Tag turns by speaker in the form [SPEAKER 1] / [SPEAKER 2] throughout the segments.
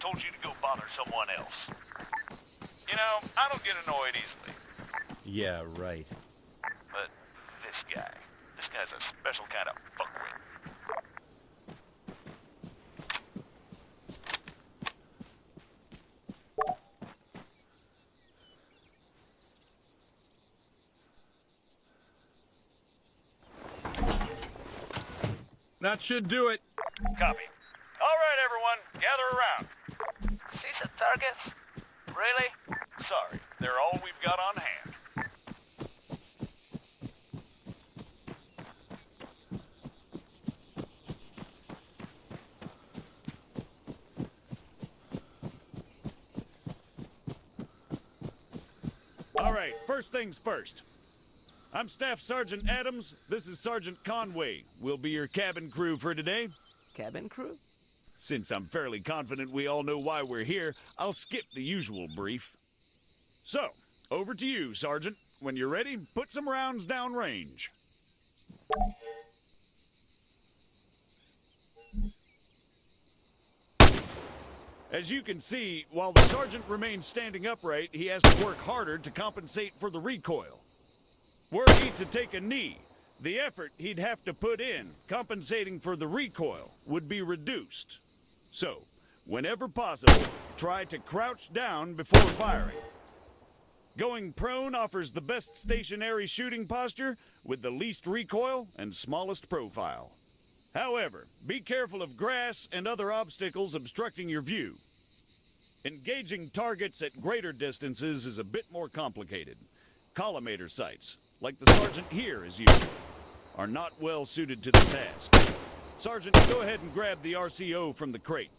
[SPEAKER 1] told you to go bother someone else. You know, I don't get annoyed easily.
[SPEAKER 2] Yeah, right.
[SPEAKER 1] But this guy's a special kind of fuckwit.
[SPEAKER 2] That should do it.
[SPEAKER 1] Copy. All right, everyone, gather around. See some targets? Really? Sorry, they're all we've got on hand.
[SPEAKER 3] All right, first things first. I'm Staff Sergeant Adams. This is Sergeant Conway. We'll be your cabin crew for today.
[SPEAKER 4] Cabin crew?
[SPEAKER 3] Since I'm fairly confident we all know why we're here, I'll skip the usual brief. So, over to you, Sergeant. When you're ready, put some rounds down range. As you can see, while the sergeant remains standing upright, he has to work harder to compensate for the recoil. Were he to take a knee, the effort he'd have to put in, compensating for the recoil, would be reduced. So, whenever possible, try to crouch down before firing. Going prone offers the best stationary shooting posture with the least recoil and smallest profile. However, be careful of grass and other obstacles obstructing your view. Engaging targets at greater distances is a bit more complicated. Collimator sights, like the sergeant here is using, are not well suited to the task. Sergeant, go ahead and grab the RCO from the crate.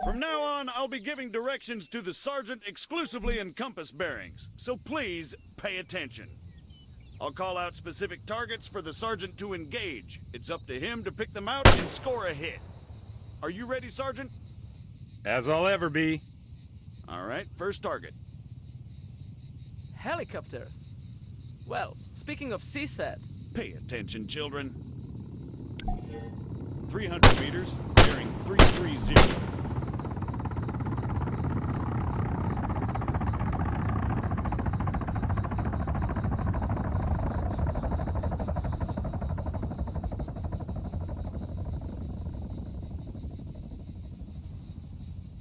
[SPEAKER 3] From now on, I'll be giving directions to the sergeant exclusively in compass bearings, so please pay attention. I'll call out specific targets for the sergeant to engage. It's up to him to pick them out and score a hit. Are you ready, Sergeant?
[SPEAKER 2] As I'll ever be.
[SPEAKER 3] All right, first target.
[SPEAKER 4] Helicopters. Well, speaking of CSAT.
[SPEAKER 3] Pay attention, children. 300 meters, bearing 330.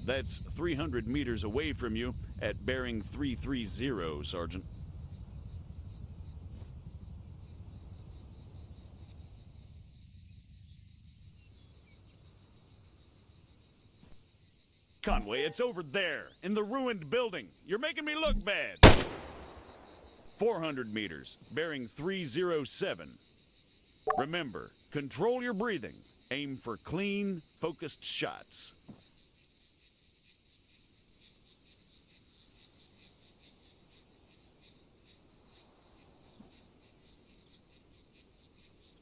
[SPEAKER 3] That's 300 meters away from you at bearing 330, Sergeant. Conway, it's over there, in the ruined building. You're making me look bad. 400 meters, bearing 307. Remember, control your breathing. Aim for clean, focused shots.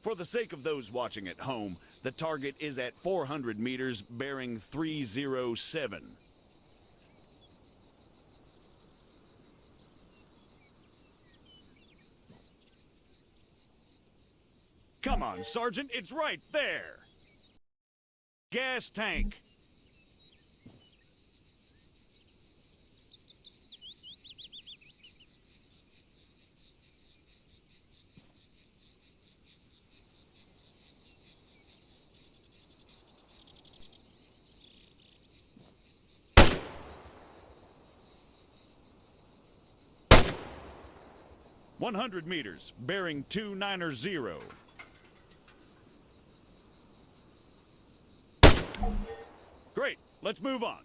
[SPEAKER 3] For the sake of those watching at home, the target is at 400 meters, bearing 307. Come on, Sergeant, it's right there. Gas tank. "100 meters, bearing 290. Great, let's move on.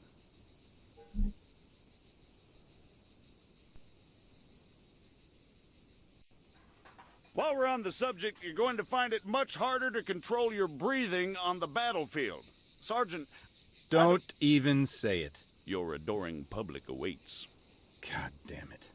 [SPEAKER 3] While we're on the subject, you're going to find it much harder to control your breathing on the battlefield. Sergeant...
[SPEAKER 2] Don't even say it.
[SPEAKER 3] Your adoring public awaits.
[SPEAKER 2] God damn it.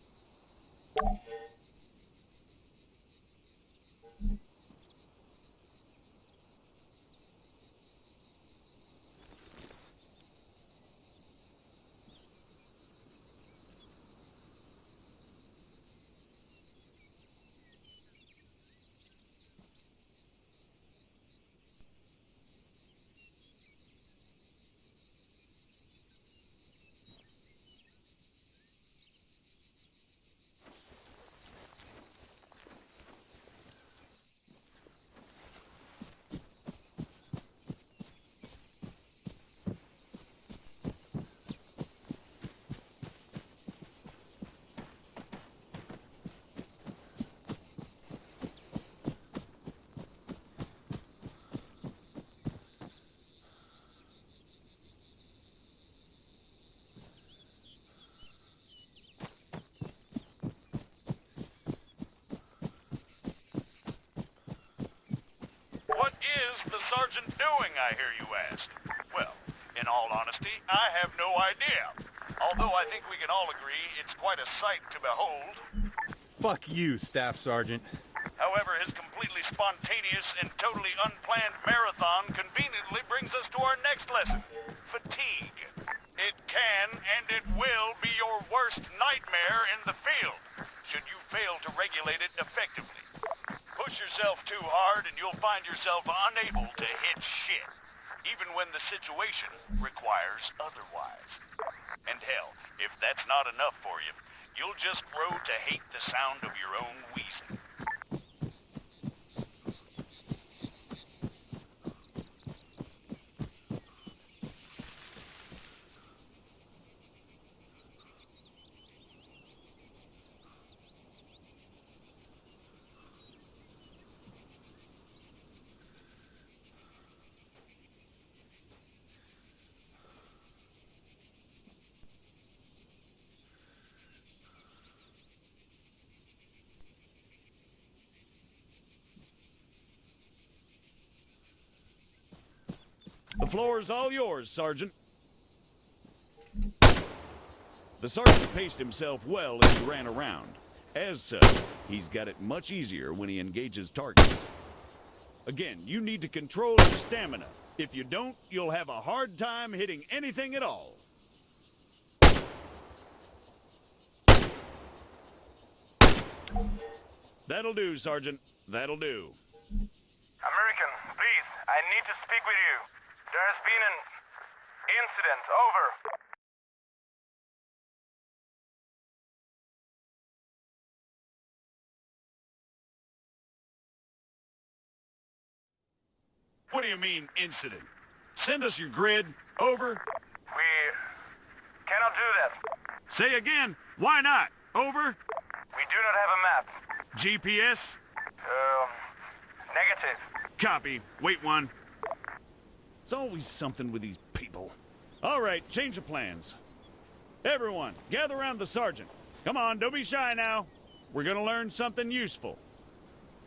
[SPEAKER 1] What is the sergeant doing, I hear you ask? Well, in all honesty, I have no idea. Although I think we can all agree it's quite a sight to behold.
[SPEAKER 2] Fuck you, Staff Sergeant.
[SPEAKER 1] However, his completely spontaneous and totally unplanned marathon conveniently brings us to our next lesson. Fatigue. It can and it will be your worst nightmare in the field, should you fail to regulate it effectively. Push yourself too hard and you'll find yourself unable to hit shit, even when the situation requires otherwise. And hell, if that's not enough for you, you'll just grow to hate the sound of your own wheezing.
[SPEAKER 3] The floor's all yours, Sergeant. The sergeant paced himself well as he ran around. As such, he's got it much easier when he engages targets. Again, you need to control your stamina. If you don't, you'll have a hard time hitting anything at all. That'll do, Sergeant. That'll do.
[SPEAKER 5] American, please, I need to speak with you. There has been an incident. Over.
[SPEAKER 3] What do you mean, incident? Send us your grid. Over.
[SPEAKER 5] We cannot do that.
[SPEAKER 3] Say again. Why not? Over.
[SPEAKER 5] We do not have a map.
[SPEAKER 3] GPS.
[SPEAKER 5] Negative.
[SPEAKER 3] Copy. Wait one. It's always something with these people. All right, change of plans. Everyone, gather around the sergeant. Come on, don't be shy now. We're gonna learn something useful.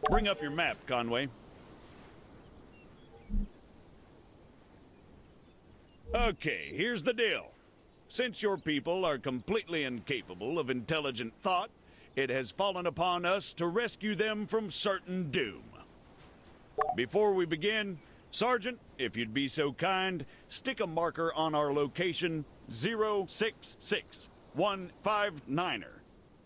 [SPEAKER 3] Bring up your map, Conway. Okay, here's the deal. Since your people are completely incapable of intelligent thought, it has fallen upon us to rescue them from certain doom. Before we begin, Sergeant, if you'd be so kind, stick a marker on our location 066159er.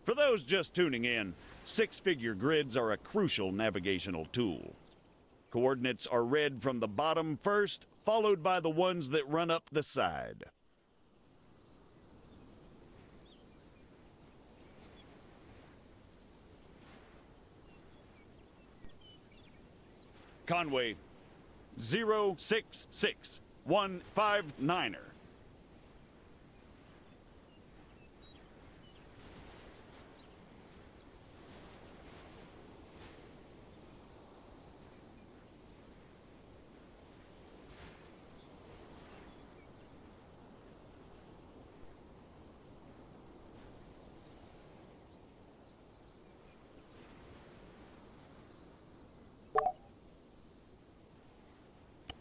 [SPEAKER 3] For those just tuning in, six-figure grids are a crucial navigational tool. Coordinates are read from the bottom first, followed by the ones that run up the side. Conway 066159er.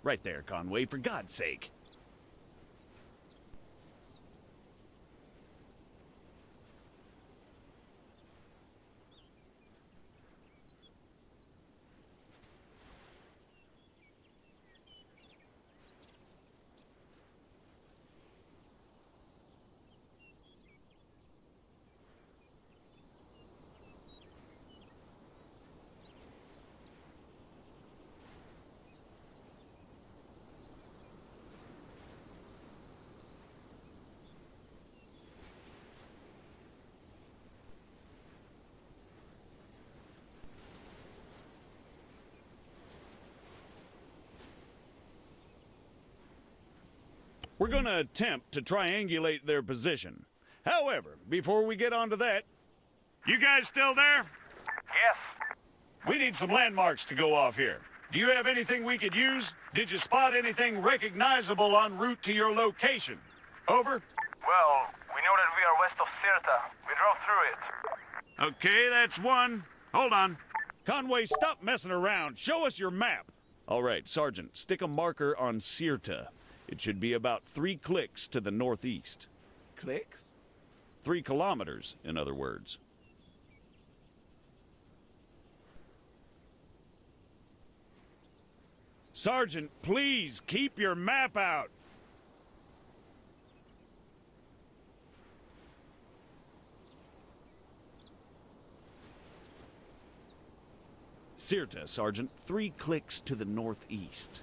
[SPEAKER 3] Right there, Conway, for God's sake. We're going to attempt to triangulate their position. However, before we get onto that, you guys still there?
[SPEAKER 5] Yes.
[SPEAKER 3] We need some landmarks to go off here. Do you have anything we could use? Did you spot anything recognizable en route to your location? Over?
[SPEAKER 5] Well, we know that we are west of Sirta. We drove through it.
[SPEAKER 3] Okay, that's one. Hold on. Conway, stop messing around. Show us your map. All right, Sergeant, stick a marker on Sirta. It should be about 3 clicks to the northeast.
[SPEAKER 4] Clicks?
[SPEAKER 3] 3 kilometers, in other words. Sergeant, please keep your map out. Sirta, Sergeant, 3 clicks to the northeast.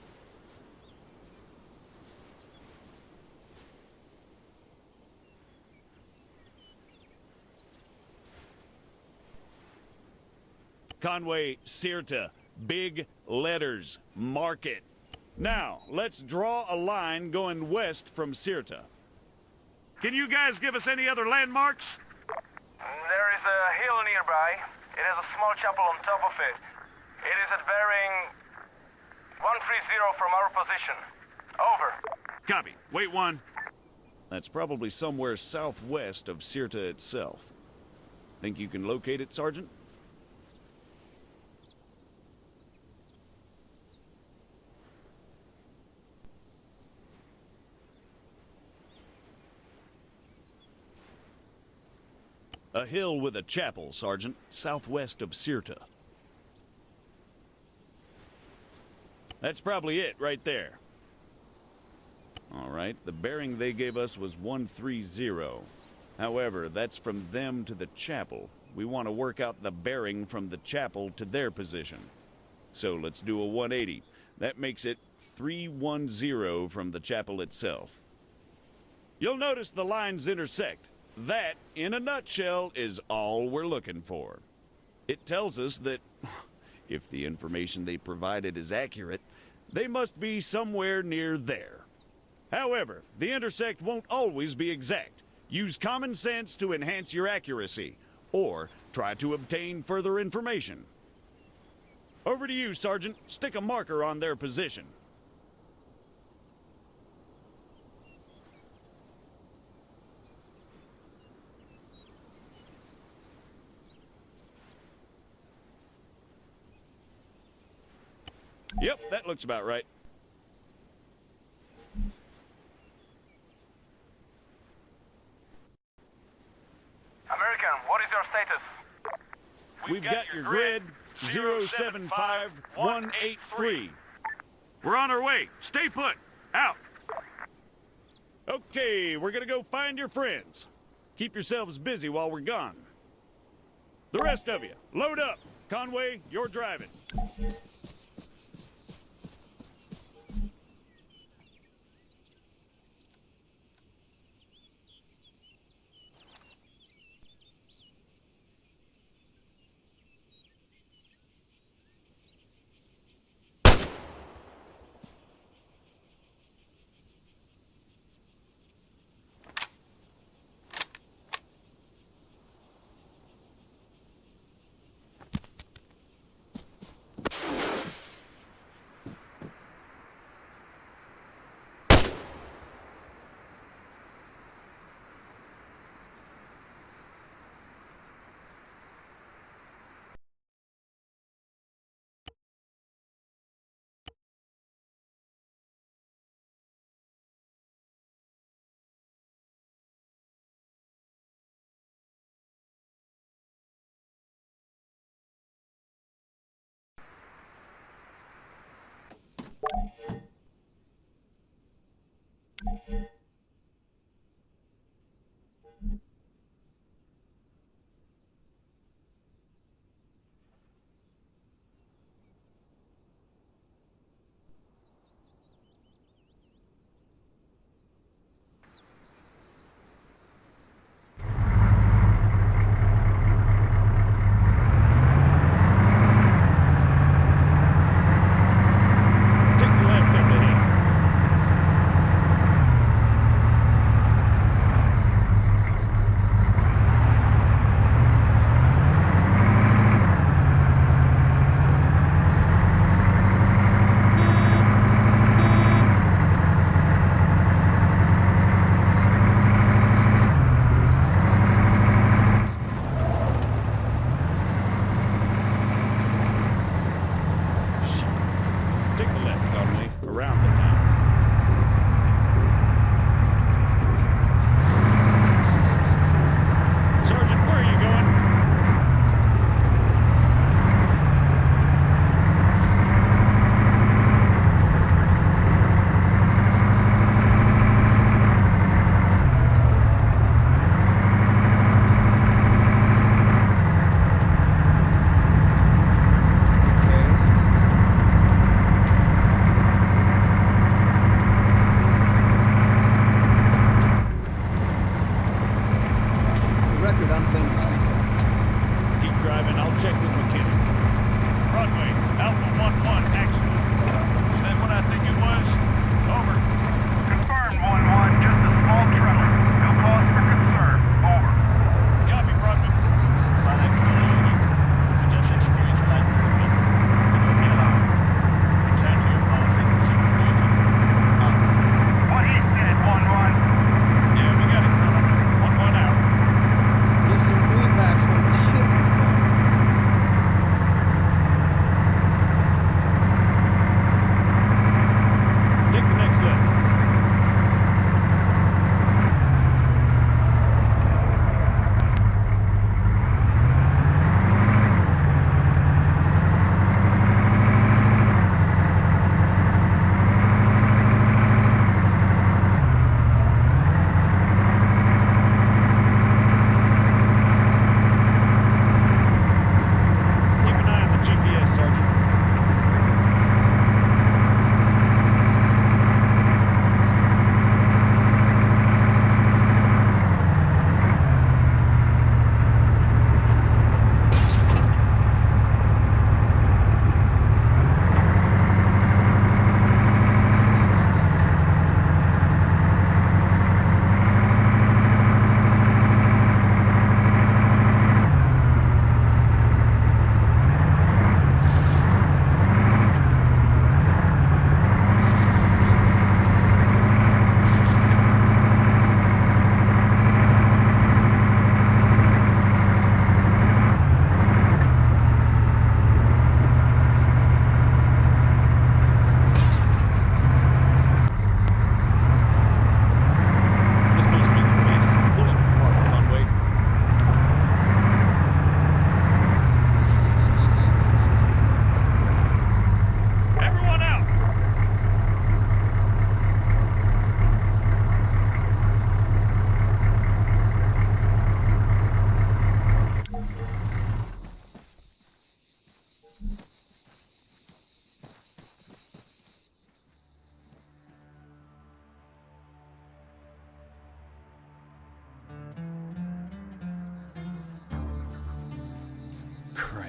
[SPEAKER 3] Conway, Sirta, big letters, mark it. Now, let's draw a line going west from Sirta. Can you guys give us any other landmarks?
[SPEAKER 5] There is a hill nearby. It has a small chapel on top of it. It is at bearing 130 from our position. Over.
[SPEAKER 3] Copy. Wait one. That's probably somewhere southwest of Sirta itself. Think you can locate it, Sergeant? A hill with a chapel, Sergeant, southwest of Sirta. That's probably it right there. All right, the bearing they gave us was 130. However, that's from them to the chapel. We want to work out the bearing from the chapel to their position. So let's do a 180. That makes it 310 from the chapel itself. You'll notice the lines intersect. That, in a nutshell, is all we're looking for. It tells us that, if the information they provided is accurate, they must be somewhere near there. However, the intersect won't always be exact. Use common sense to enhance your accuracy, or try to obtain further information. Over to you, Sergeant. Stick a marker on their position. Yep, that looks about right.
[SPEAKER 5] American, what is your status?
[SPEAKER 3] We've got your grid. 075-183. We're on our way. Stay put. Out. Okay, we're gonna go find your friends. Keep yourselves busy while we're gone. The rest of you, load up. Conway, you're driving.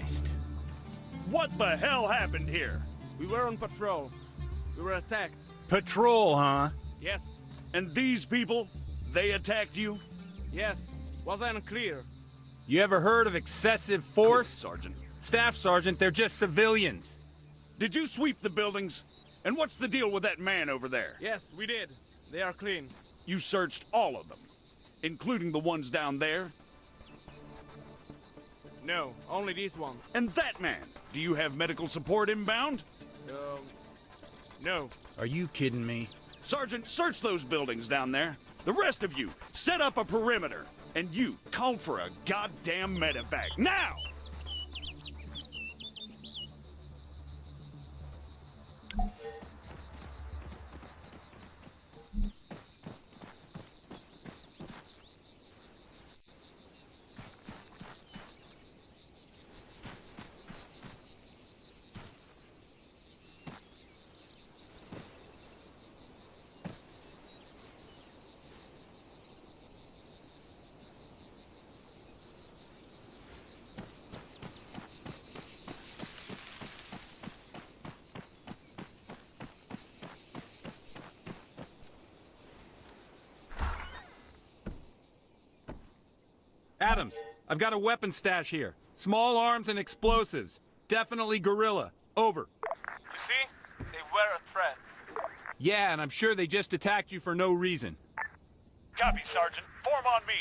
[SPEAKER 2] Christ.
[SPEAKER 3] What the hell happened here?
[SPEAKER 4] We were on patrol. We were attacked.
[SPEAKER 2] Patrol, huh?
[SPEAKER 4] Yes.
[SPEAKER 3] And these people, they attacked you?
[SPEAKER 4] Yes. Was I unclear?
[SPEAKER 2] You ever heard of excessive force?
[SPEAKER 3] Good, Sergeant.
[SPEAKER 2] Staff Sergeant, they're just civilians.
[SPEAKER 3] Did you sweep the buildings? And what's the deal with that man over there?
[SPEAKER 4] Yes, we did. They are clean.
[SPEAKER 3] You searched all of them, including the ones down there?
[SPEAKER 4] No, only these ones.
[SPEAKER 3] And that man, do you have medical support inbound?
[SPEAKER 4] No.
[SPEAKER 2] Are you kidding me?
[SPEAKER 3] Sergeant, search those buildings down there. The rest of you, set up a perimeter. And you, call for a goddamn medevac, now!
[SPEAKER 2] Adams, I've got a weapon stash here. Small arms and explosives. Definitely guerrilla. Over.
[SPEAKER 5] You see? They were a threat.
[SPEAKER 2] Yeah, and I'm sure they just attacked you for no reason.
[SPEAKER 1] Copy, Sergeant. Form on me.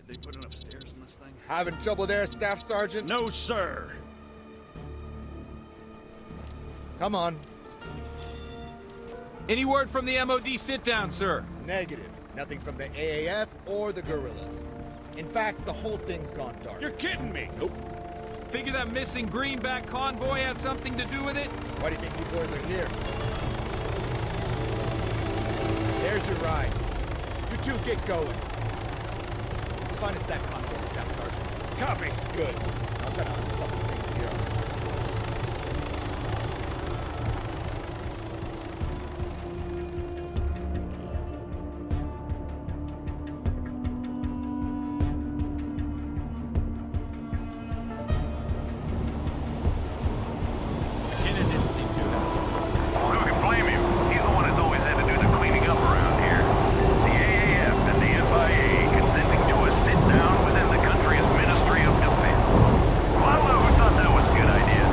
[SPEAKER 3] Did they put enough stairs in this thing?
[SPEAKER 6] Having trouble there, Staff Sergeant?
[SPEAKER 3] No, sir.
[SPEAKER 6] Come on.
[SPEAKER 2] Any word from the MOD sit-down, sir?
[SPEAKER 6] Negative. Nothing from the AAF or the guerrillas. In fact, the whole thing's gone dark.
[SPEAKER 3] You're kidding me.
[SPEAKER 6] Nope.
[SPEAKER 2] Figure that missing greenback convoy has something to do with it?
[SPEAKER 6] Why do you think you boys are here? There's your ride. You two get going. Find us that convoy, Staff Sergeant.
[SPEAKER 3] Copy.
[SPEAKER 6] Good. I'll try to uncover things here on this side.
[SPEAKER 2] McKinnon didn't seem too happy.
[SPEAKER 1] Well, who can blame him? He's the one that's always had to do the cleaning up around here. The AAF and the FIA consenting to a sit-down within the country's Ministry of Defense. Well, I don't know who thought that was a good idea.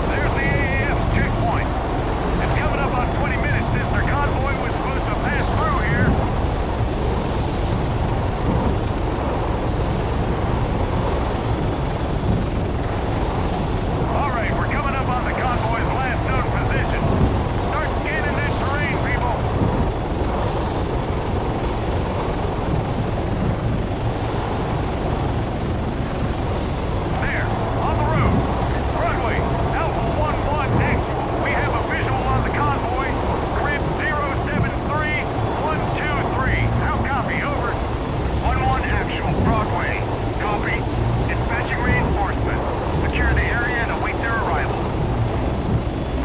[SPEAKER 1] There's the AAF's checkpoint. It's coming up on 20 minutes since their convoy was supposed to pass through here. All right, we're coming up on the convoy's last known position. Start scanning that terrain, people. There, on the road. Broadway, Alpha 1-1 actual. We have a visual on the convoy. Grid 073123. How copy? Over. 1-1 actual. Broadway. Copy. Dispatching reinforcements. Secure the area and await their arrival.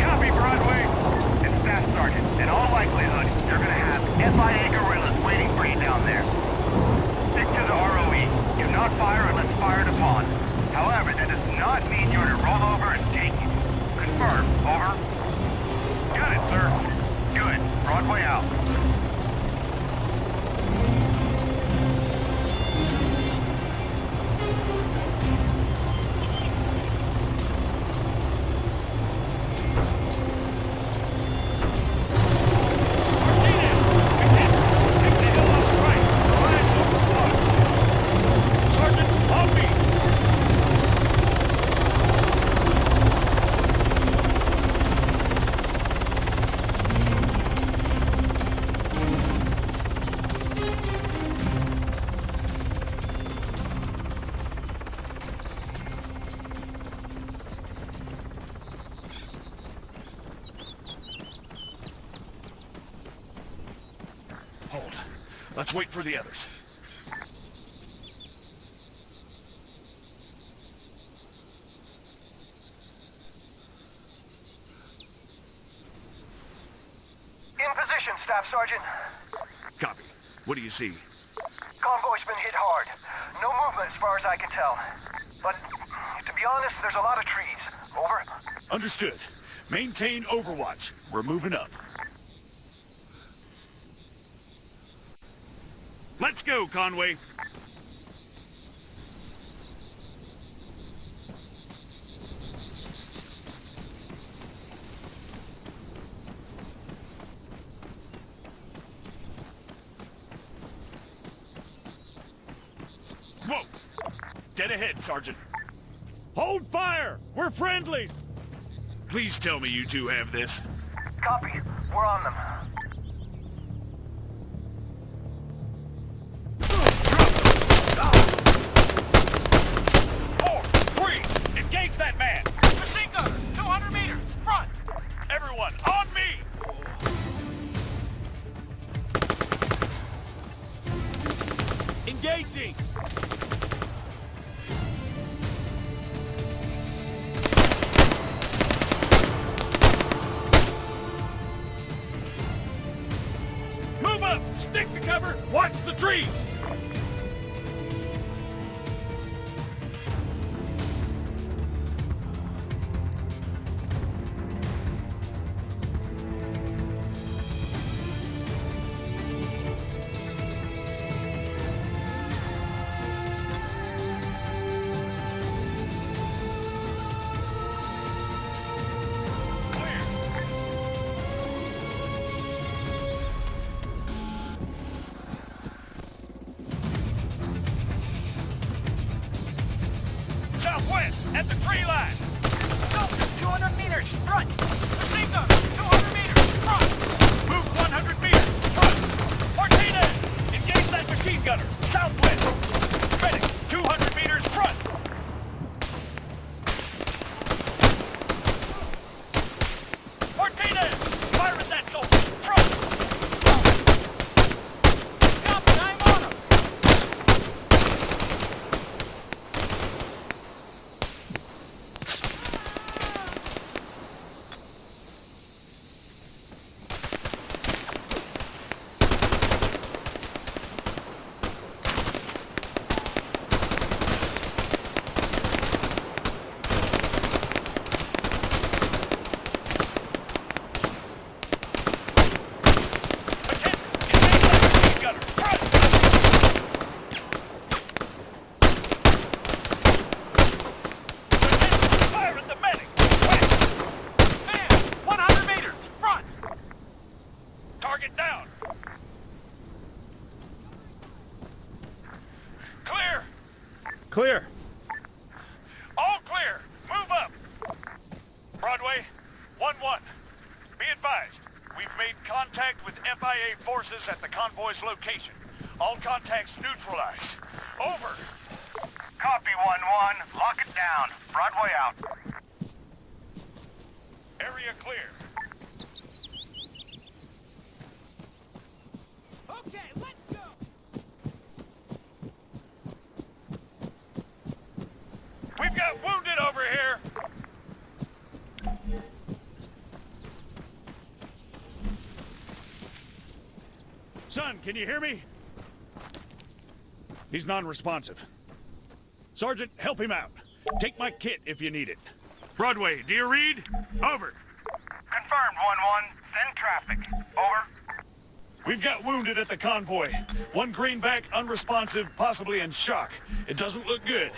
[SPEAKER 1] Copy, Broadway. It's Staff Sergeant. In all likelihood, you're gonna have FIA guerrillas waiting for you down there. Stick to the ROE. Do not fire unless fired upon. However, that does not mean you're to roll over and take it. Confirm. Over. Got it, sir. Good. Broadway out.
[SPEAKER 3] Sergeant, on me! Hold. Let's wait for the others.
[SPEAKER 5] In position, Staff Sergeant.
[SPEAKER 3] Copy. What do you see?
[SPEAKER 5] Convoy's been hit hard. No movement as far as I can tell. But, to be honest, there's a lot of trees. Over.
[SPEAKER 3] Understood. Maintain overwatch. We're moving up. Let's go, Conway. Whoa! Dead ahead, Sergeant. Hold fire! We're friendlies! Please tell me you two have this.
[SPEAKER 5] Copy. We're on them.
[SPEAKER 3] Four, three, engage that man! Machine gunner, 200 meters, front! Everyone, on me! Engaging! Move up! Stick to cover! Watch the trees! Southwest, at the tree line.
[SPEAKER 1] meters, front! Machine gun, 200 meters, front! Move 100 meters, front! Martinez! Engage that machine gunner, southwest! Medic, 200 meters, front! Martinez! Fire at that goal, front! Copy, I'm on him!
[SPEAKER 2] Clear.
[SPEAKER 1] All clear. Move up. Broadway, 1-1. Be advised, we've made contact with FIA forces at the convoy's location. All contacts neutralized. Over.
[SPEAKER 5] Copy, 1-1. Lock it down. Broadway out.
[SPEAKER 1] Area clear.
[SPEAKER 4] Okay, let's go!
[SPEAKER 1] We've got wounded over here.
[SPEAKER 3] Son, can you hear me? He's non-responsive. Sergeant, help him out. Take my kit if you need it.
[SPEAKER 1] Broadway, do you read? Over.
[SPEAKER 5] Confirmed, 1-1. Send traffic. Over.
[SPEAKER 3] We've got wounded at the convoy. One greenback, unresponsive, possibly in shock. It doesn't look good.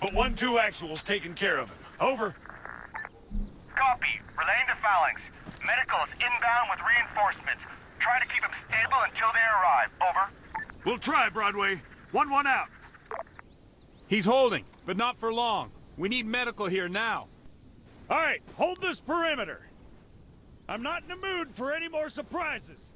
[SPEAKER 3] But 1-2 actual's taken care of him. Over.
[SPEAKER 5] Copy. Relaying to Phalanx. Medical is inbound with reinforcements. Try to keep him stable until they arrive. Over.
[SPEAKER 1] We'll try, Broadway. 1-1 out.
[SPEAKER 2] He's holding, but not for long. We need medical here now.
[SPEAKER 3] All right, hold this perimeter. I'm not in the mood for any more surprises.